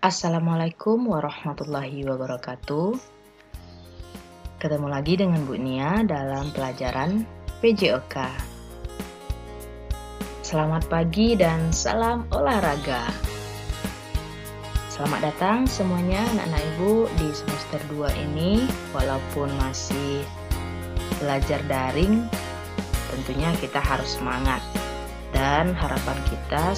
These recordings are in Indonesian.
Assalamualaikum warahmatullahi wabarakatuh. Ketemu lagi dengan Bu Nia dalam pelajaran PJOK. Selamat pagi dan salam olahraga. Selamat datang semuanya anak-anak Ibu di semester 2 ini. Walaupun masih belajar daring, tentunya kita harus semangat. Dan harapan kita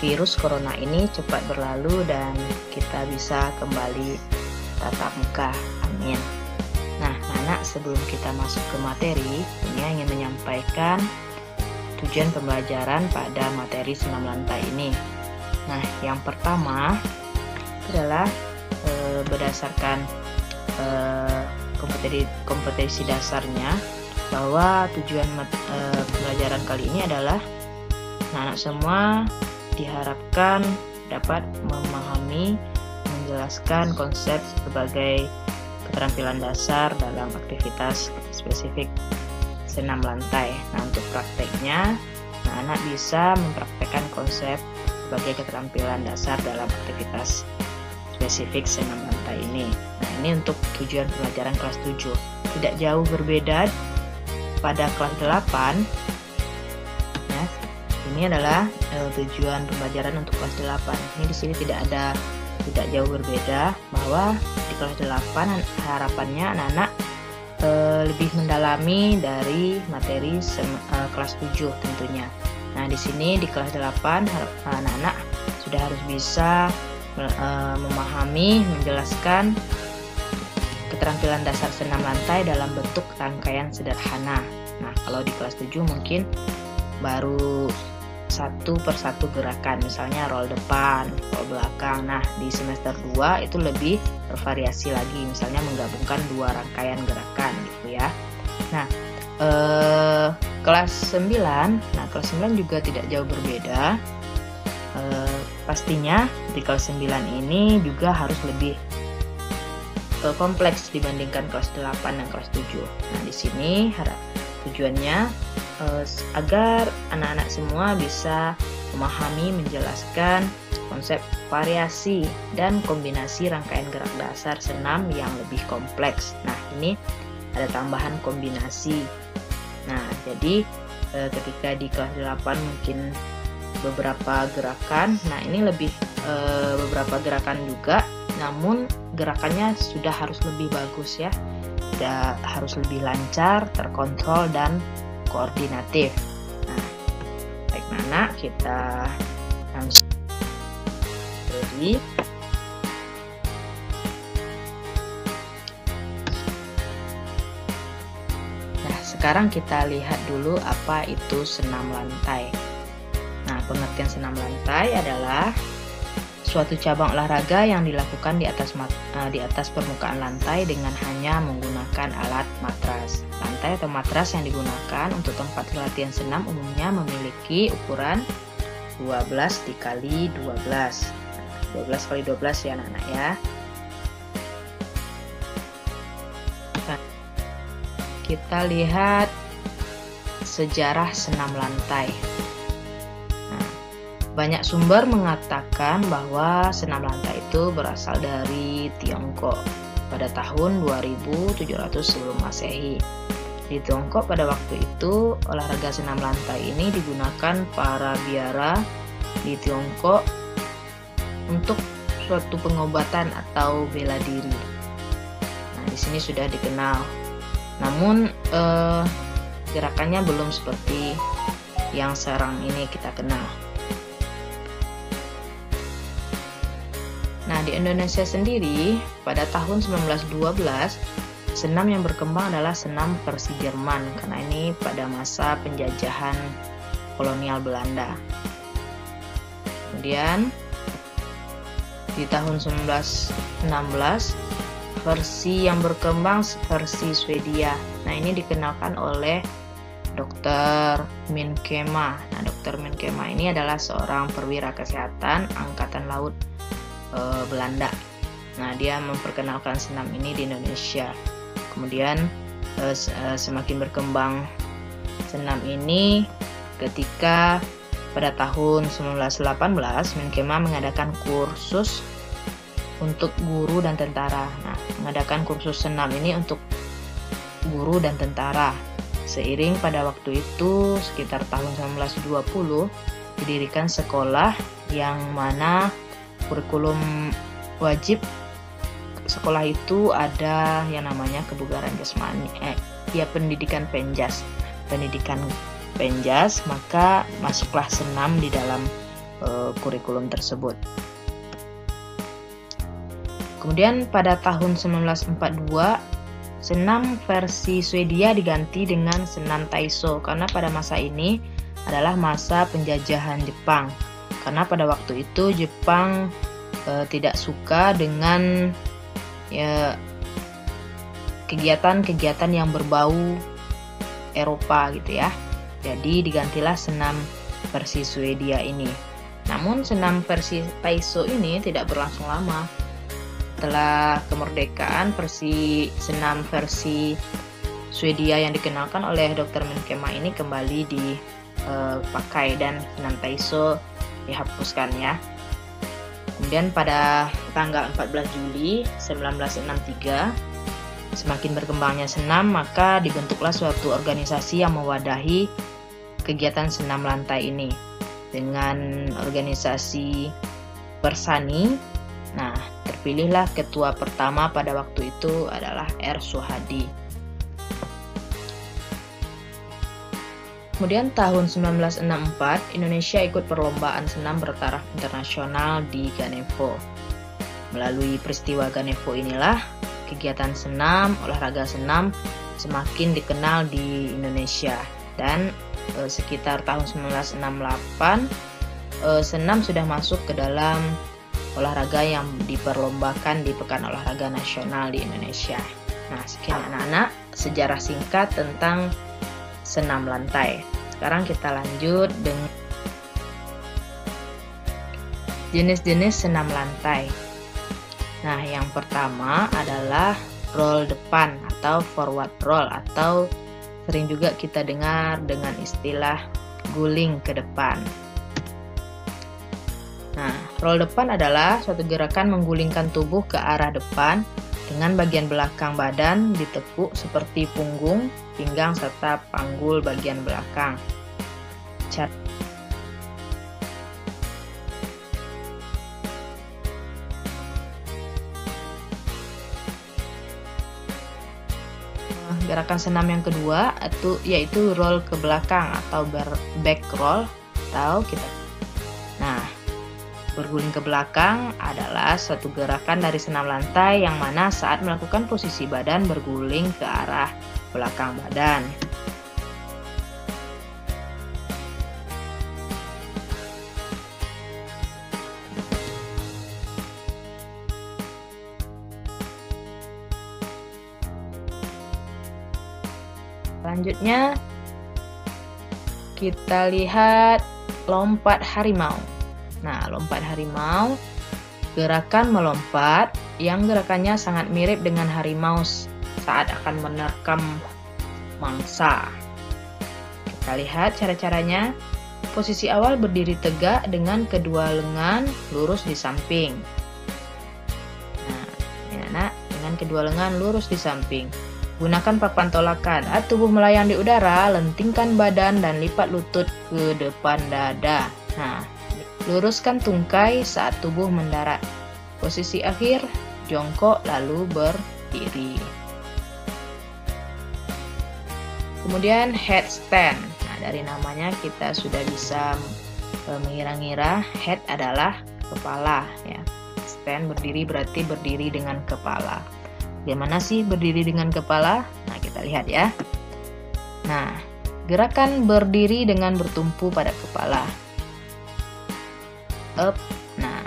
virus corona ini cepat berlalu dan kita bisa kembali tatap muka. Amin. Nah, anak, sebelum kita masuk ke materi, ini ingin menyampaikan tujuan pembelajaran pada materi senam lantai ini. Nah, yang pertama adalah berdasarkan kompetensi dasarnya, bahwa tujuan pembelajaran kali ini adalah anak-anak semua diharapkan dapat memahami, menjelaskan konsep sebagai keterampilan dasar dalam aktivitas spesifik senam lantai. Nah, untuk prakteknya, anak-anak bisa mempraktekkan konsep sebagai keterampilan dasar dalam aktivitas spesifik senam lantai ini. Nah, ini untuk tujuan pelajaran kelas 7. Tidak jauh berbeda pada kelas 8. Ini adalah tujuan pembelajaran untuk kelas 8. Ini di sini tidak jauh berbeda, bahwa di kelas 8 harapannya anak-anak lebih mendalami dari materi kelas 7 tentunya. Nah, di sini di kelas 8 anak-anak sudah harus bisa memahami, menjelaskan keterampilan dasar senam lantai dalam bentuk rangkaian sederhana. Nah, kalau di kelas 7 mungkin baru satu persatu gerakan, misalnya roll depan, roll belakang. Nah, di semester 2 itu lebih bervariasi lagi, misalnya menggabungkan 2 rangkaian gerakan gitu ya. Nah, kelas 9, kelas 9 juga tidak jauh berbeda. Pastinya di kelas 9 ini juga harus lebih kompleks dibandingkan kelas 8 dan kelas 7. Nah, di sini tujuannya agar anak-anak semua bisa memahami, menjelaskan konsep variasi dan kombinasi rangkaian gerak dasar senam yang lebih kompleks. Nah, ini ada tambahan kombinasi. Nah, jadi ketika di kelas 8 mungkin beberapa gerakan, nah ini lebih beberapa gerakan juga, namun gerakannya sudah harus lebih bagus ya, sudah harus lebih lancar, terkontrol, dan koordinatif. Nah, baik anak, kita langsung jadi. Nah, sekarang kita lihat dulu apa itu senam lantai. Nah, pengertian senam lantai adalah suatu cabang olahraga yang dilakukan di atas permukaan lantai dengan hanya menggunakan alat matras. Lantai atau matras yang digunakan untuk tempat latihan senam umumnya memiliki ukuran 12 dikali 12. 12 kali 12 ya anak-anak ya. Nah, kita lihat sejarah senam lantai. Banyak sumber mengatakan bahwa senam lantai itu berasal dari Tiongkok pada tahun 2700 sebelum Masehi. Di Tiongkok pada waktu itu, olahraga senam lantai ini digunakan para biara di Tiongkok untuk suatu pengobatan atau bela diri. Nah, di sini sudah dikenal. Namun gerakannya belum seperti yang sekarang ini kita kenal. Nah, di Indonesia sendiri pada tahun 1912 senam yang berkembang adalah senam Persi Jerman, karena ini pada masa penjajahan kolonial Belanda. Kemudian di tahun 1916 versi yang berkembang versi Swedia. Nah, ini dikenalkan oleh Dr. Minkema. Nah, Dr. Minkema ini adalah seorang perwira kesehatan Angkatan Laut Belanda. Nah, dia memperkenalkan senam ini di Indonesia. Kemudian semakin berkembang senam ini ketika pada tahun 1918 Menkema mengadakan kursus untuk guru dan tentara. Nah, mengadakan kursus senam ini untuk guru dan tentara. Seiring pada waktu itu, sekitar tahun 1920, didirikan sekolah yang mana kurikulum wajib sekolah itu ada yang namanya kebugaran jasmani, pendidikan penjas. Maka masuklah senam di dalam kurikulum tersebut. Kemudian pada tahun 1942 senam versi Swedia diganti dengan senam Taiso karena pada masa ini adalah masa penjajahan Jepang. Karena pada waktu itu Jepang tidak suka dengan kegiatan-kegiatan yang berbau Eropa gitu ya. Jadi digantilah senam versi Swedia ini. Namun senam versi Taiso ini tidak berlangsung lama. Setelah kemerdekaan, senam versi Swedia yang dikenalkan oleh Dr. Menkema ini kembali dipakai dan senam Taiso dihapuskan ya. Kemudian pada tanggal 14 Juli 1963, semakin berkembangnya senam, maka dibentuklah suatu organisasi yang mewadahi kegiatan senam lantai ini dengan organisasi Persani. Nah, terpilihlah ketua pertama pada waktu itu adalah R. Suhadi. Kemudian tahun 1964, Indonesia ikut perlombaan senam bertaraf internasional di Ganevo. Melalui peristiwa Ganevo inilah, kegiatan senam, olahraga senam semakin dikenal di Indonesia. Dan sekitar tahun 1968, senam sudah masuk ke dalam olahraga yang diperlombakan di Pekan Olahraga Nasional di Indonesia. Nah, sekian anak-anak sejarah singkat tentang senam lantai. Sekarang kita lanjut dengan jenis-jenis senam lantai. Nah, yang pertama adalah roll depan atau forward roll, atau sering juga kita dengar dengan istilah guling ke depan. Nah, roll depan adalah suatu gerakan menggulingkan tubuh ke arah depan dengan bagian belakang badan ditekuk seperti punggung, pinggang, serta panggul bagian belakang. Gerakan senam yang kedua yaitu roll ke belakang atau back roll berguling ke belakang adalah suatu gerakan dari senam lantai yang mana saat melakukan posisi badan berguling ke arah belakang badan. Selanjutnya kita lihat lompat harimau. Nah, lompat harimau, gerakan melompat yang gerakannya sangat mirip dengan harimau saat akan menerkam mangsa. Kita lihat cara-caranya. Posisi awal berdiri tegak dengan kedua lengan lurus di samping. Nah, ini anak, dengan kedua lengan lurus di samping. Gunakan papan tolakan. Saat tubuh melayang di udara, lentingkan badan dan lipat lutut ke depan dada. Nah, luruskan tungkai saat tubuh mendarat. Posisi akhir, jongkok lalu berdiri. Kemudian headstand. Nah, dari namanya kita sudah bisa mengira-ngira head adalah kepala ya. Stand berdiri berarti berdiri dengan kepala. Bagaimana sih berdiri dengan kepala? Nah, kita lihat ya. Nah, gerakan berdiri dengan bertumpu pada kepala. Up. Nah,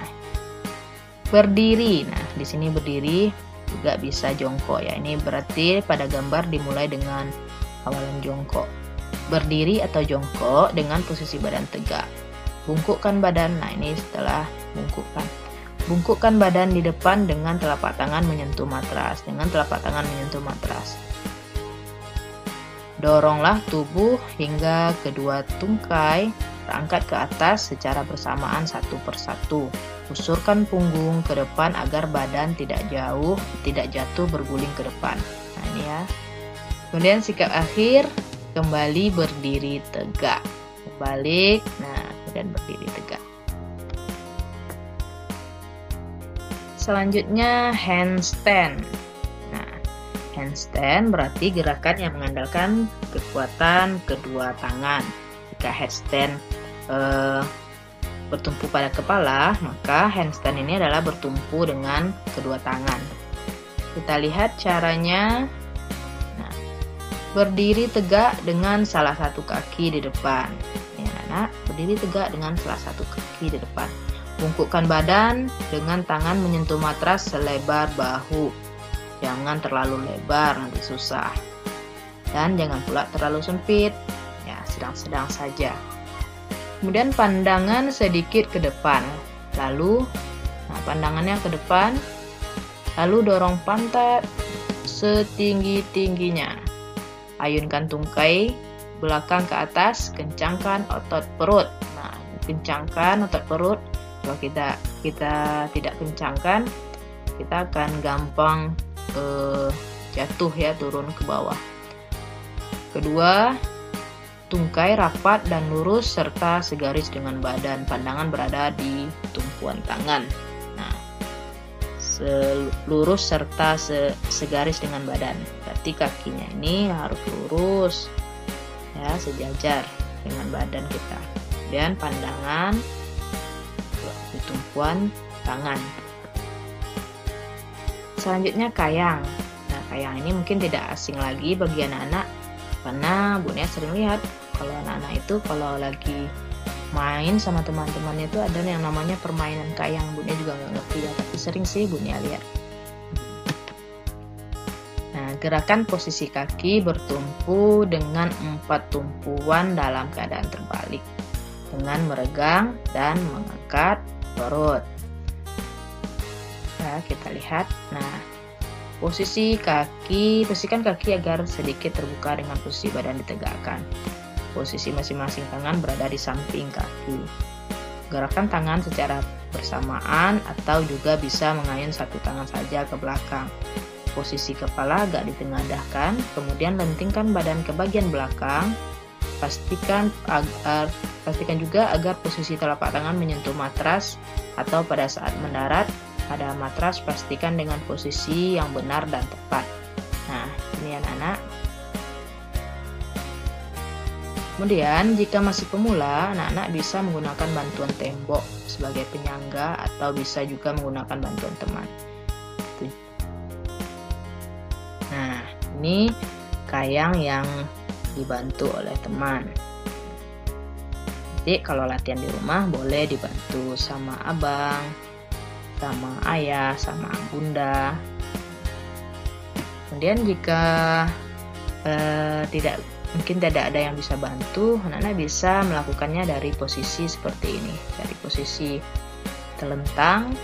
berdiri. Nah, di sini berdiri juga bisa jongkok ya. Ini berarti pada gambar dimulai dengan awalan jongkok. Berdiri atau jongkok dengan posisi badan tegak. Bungkukkan badan. Nah, ini setelah bungkukkan. Bungkukkan badan di depan dengan telapak tangan menyentuh matras. Doronglah tubuh hingga kedua tungkai Terangkat ke atas secara bersamaan satu persatu. Usurkan punggung ke depan agar badan tidak jatuh berguling ke depan. Nah, ini ya. Kemudian sikap akhir, kembali berdiri tegak. Balik, nah, kemudian berdiri tegak. Selanjutnya handstand. Nah, handstand berarti gerakan yang mengandalkan kekuatan kedua tangan. Jika handstand bertumpu pada kepala, maka handstand ini adalah bertumpu dengan kedua tangan. Kita lihat caranya. Nah, berdiri tegak dengan salah satu kaki di depan. Ya, anak, berdiri tegak dengan salah satu kaki di depan. Bungkukkan badan dengan tangan menyentuh matras selebar bahu. Jangan terlalu lebar, nanti susah. Dan jangan pula terlalu sempit. Ya, sedang-sedang saja. Kemudian pandangan sedikit ke depan. Lalu, pandangannya ke depan. Lalu dorong pantat setinggi-tingginya. Ayunkan tungkai belakang ke atas, kencangkan otot perut. Nah, kencangkan otot perut. Kalau kita tidak kencangkan, kita akan gampang jatuh ya, turun ke bawah. Kedua, tungkai rapat dan lurus serta segaris dengan badan. Pandangan berada di tumpuan tangan. Nah, lurus serta segaris dengan badan. Berarti kakinya ini harus lurus ya, sejajar dengan badan kita. Dan pandangan di tumpuan tangan. Selanjutnya kayang. Nah, kayang ini mungkin tidak asing lagi bagi anak-anak, karena Bu Nia sering lihat kalau anak-anak itu kalau lagi main sama teman-temannya itu ada yang namanya permainan kayang. Bu Nia juga nggak ngerti ya, tapi sering sih Bu Nia lihat. Nah, gerakan posisi kaki bertumpu dengan 4 tumpuan dalam keadaan terbalik dengan meregang dan mengangkat perut. Nah, kita lihat. Nah, posisikan kaki agar sedikit terbuka dengan posisi badan ditegakkan. Posisi masing-masing tangan berada di samping kaki. Gerakan tangan secara bersamaan atau juga bisa mengayun satu tangan saja ke belakang. Posisi kepala agak ditengadahkan, kemudian lentingkan badan ke bagian belakang. Pastikan juga agar posisi telapak tangan menyentuh matras, atau pada saat mendarat pada matras pastikan dengan posisi yang benar dan tepat. Nah, ini anak-anak. Kemudian jika masih pemula, anak-anak bisa menggunakan bantuan tembok sebagai penyangga atau bisa juga menggunakan bantuan teman. Nah, ini kayang yang dibantu oleh teman. Jadi kalau latihan di rumah boleh dibantu sama abang, sama ayah, sama bunda. Kemudian jika mungkin tidak ada yang bisa bantu, anak-anak bisa melakukannya dari posisi seperti ini, dari posisi telentang.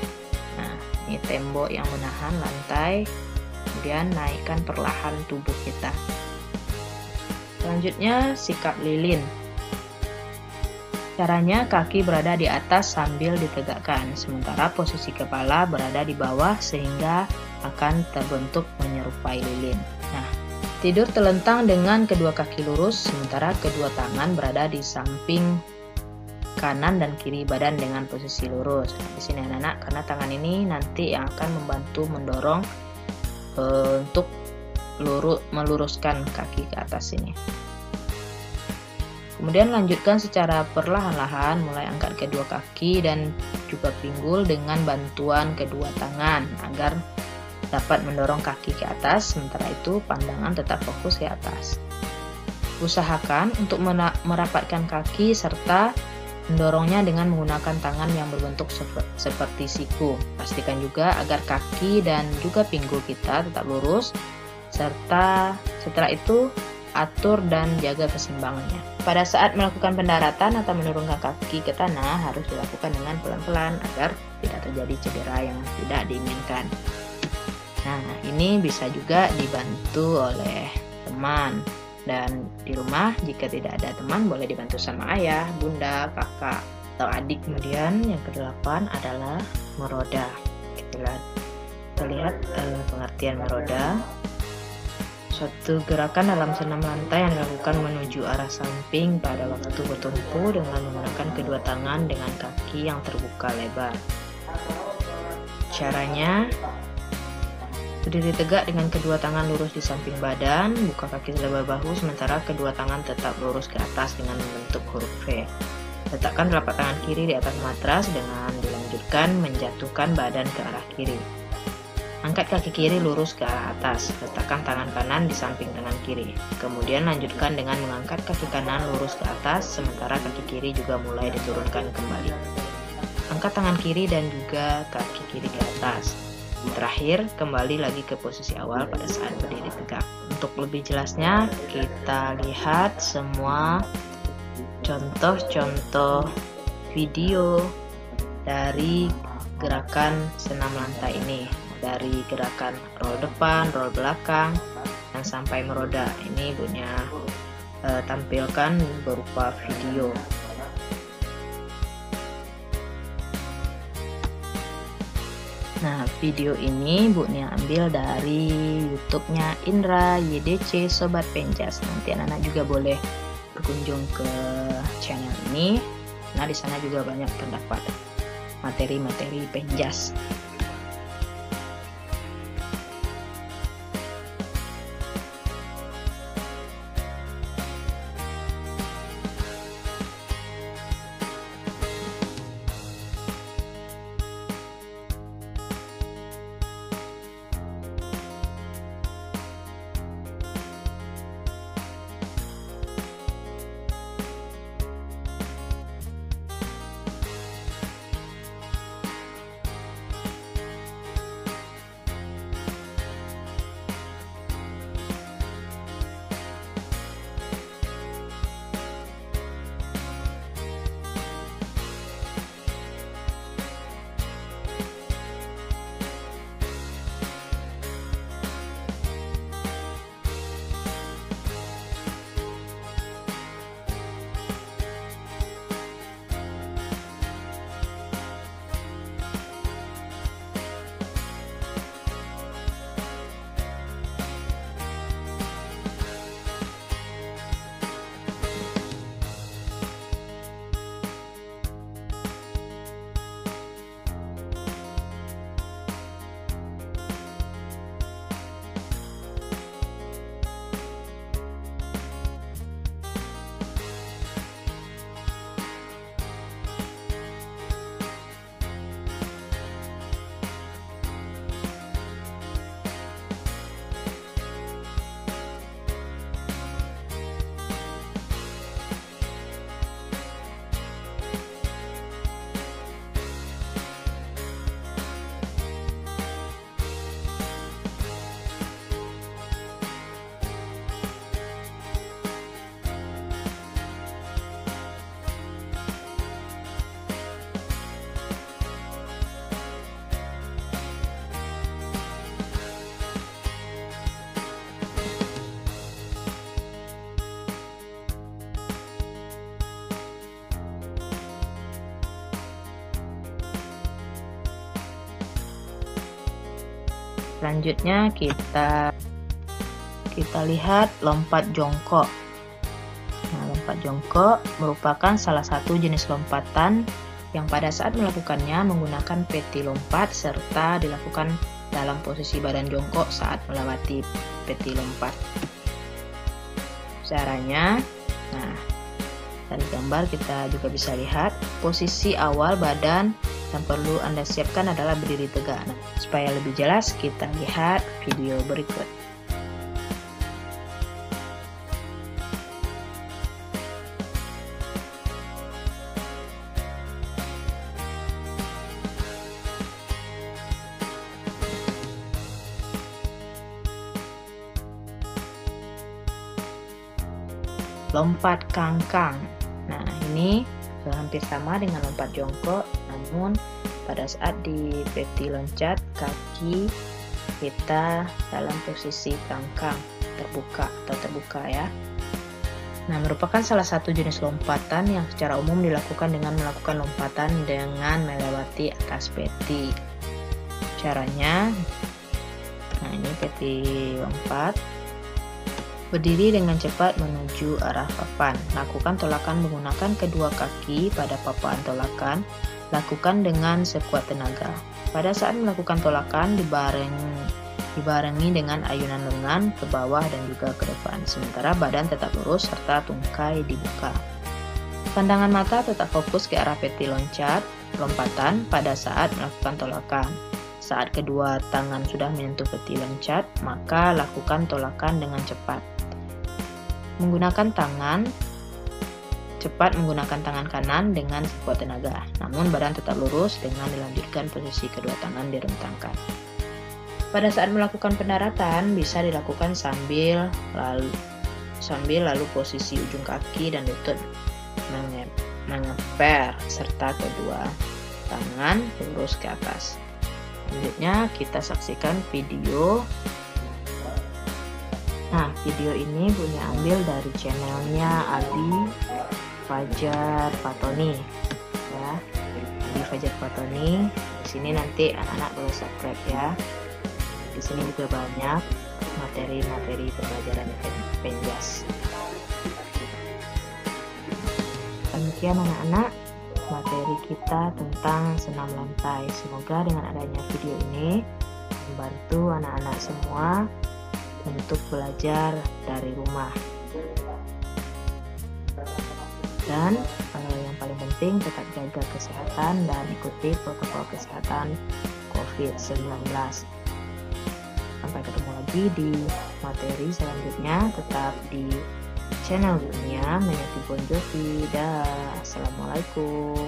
Nah, ini tembok yang menahan lantai, kemudian naikkan perlahan tubuh kita. Selanjutnya, sikap lilin. Caranya, kaki berada di atas sambil ditegakkan, sementara posisi kepala berada di bawah sehingga akan terbentuk menyerupai lilin. Nah, tidur telentang dengan kedua kaki lurus, sementara kedua tangan berada di samping kanan dan kiri badan dengan posisi lurus. Nah, di sini anak-anak, karena tangan ini nanti yang akan membantu mendorong untuk meluruskan kaki ke atas ini. Kemudian lanjutkan secara perlahan-lahan, mulai angkat kedua kaki dan juga pinggul dengan bantuan kedua tangan agar dapat mendorong kaki ke atas, sementara itu pandangan tetap fokus ke atas. Usahakan untuk merapatkan kaki serta mendorongnya dengan menggunakan tangan yang berbentuk seperti siku. Pastikan juga agar kaki dan juga pinggul kita tetap lurus, serta setelah itu atur dan jaga keseimbangannya. Pada saat melakukan pendaratan atau menurunkan kaki ke tanah harus dilakukan dengan pelan-pelan agar tidak terjadi cedera yang tidak diinginkan. Nah, ini bisa juga dibantu oleh teman. Dan di rumah jika tidak ada teman boleh dibantu sama ayah, bunda, kakak, atau adik. Kemudian yang ke-8 adalah meroda. Kita lihat pengertian meroda. Suatu gerakan dalam senam lantai yang dilakukan menuju arah samping pada waktu bertumpu dengan menggunakan kedua tangan dengan kaki yang terbuka lebar. Caranya, berdiri tegak dengan kedua tangan lurus di samping badan, buka kaki selebar bahu, sementara kedua tangan tetap lurus ke atas dengan membentuk huruf V. Letakkan telapak tangan kiri di atas matras dengan dilanjutkan menjatuhkan badan ke arah kiri. Angkat kaki kiri lurus ke arah atas, letakkan tangan kanan di samping tangan kiri. Kemudian lanjutkan dengan mengangkat kaki kanan lurus ke atas, sementara kaki kiri juga mulai diturunkan kembali. Angkat tangan kiri dan juga kaki kiri ke atas. Terakhir, kembali lagi ke posisi awal pada saat berdiri tegak. Untuk lebih jelasnya, kita lihat semua contoh-contoh video dari gerakan senam lantai ini. Dari gerakan roll depan, roll belakang, dan sampai meroda. Ini Ibunya tampilkan berupa video. Nah, video ini Ibunya ambil dari YouTube-nya Indra YDC Sobat Penjas. Nanti anak-anak juga boleh berkunjung ke channel ini. Nah, di sana juga banyak terdapat materi-materi penjas. Selanjutnya kita lihat lompat jongkok. Nah, lompat jongkok merupakan salah satu jenis lompatan yang pada saat melakukannya menggunakan peti lompat serta dilakukan dalam posisi badan jongkok saat melewati peti lompat. Caranya, nah dari gambar kita juga bisa lihat posisi awal badan yang perlu Anda siapkan adalah berdiri tegak. Nah, supaya lebih jelas kita lihat video berikut. Lompat kangkang. Nah, ini hampir sama dengan lompat jongkok, namun pada saat di peti loncat kaki kita dalam posisi kangkang terbuka ya. Nah, merupakan salah satu jenis lompatan yang secara umum dilakukan dengan melakukan lompatan dengan melewati atas peti. Caranya, nah ini peti lompat. Berdiri dengan cepat menuju arah papan. Lakukan tolakan menggunakan kedua kaki pada papan tolakan. Lakukan dengan sekuat tenaga. Pada saat melakukan tolakan dibarengi dengan ayunan lengan ke bawah dan juga ke depan. Sementara badan tetap lurus serta tungkai dibuka. Pandangan mata tetap fokus ke arah peti lompatan pada saat melakukan tolakan. Saat kedua tangan sudah menyentuh peti loncat, maka lakukan tolakan dengan cepat. Cepat menggunakan tangan kanan dengan sekuat tenaga, namun badan tetap lurus dengan dilanjutkan posisi kedua tangan direntangkan. Pada saat melakukan pendaratan bisa dilakukan sambil lalu posisi ujung kaki dan lutut mengeper serta kedua tangan lurus ke atas. Selanjutnya kita saksikan video. Nah, video ini Bunda ambil dari channelnya Abi Fajar Fatoni, ya. Abi Fajar Fatoni. Di sini nanti anak-anak boleh subscribe ya. Di sini juga banyak materi-materi pembelajaran penjas. Demikian anak-anak materi kita tentang senam lantai. Semoga dengan adanya video ini membantu anak-anak semua untuk belajar dari rumah. Dan yang paling penting tetap jaga kesehatan dan ikuti protokol kesehatan COVID-19. Sampai ketemu lagi di materi selanjutnya, tetap di channel Dunia Menyatu Bon Jovi. Assalamualaikum.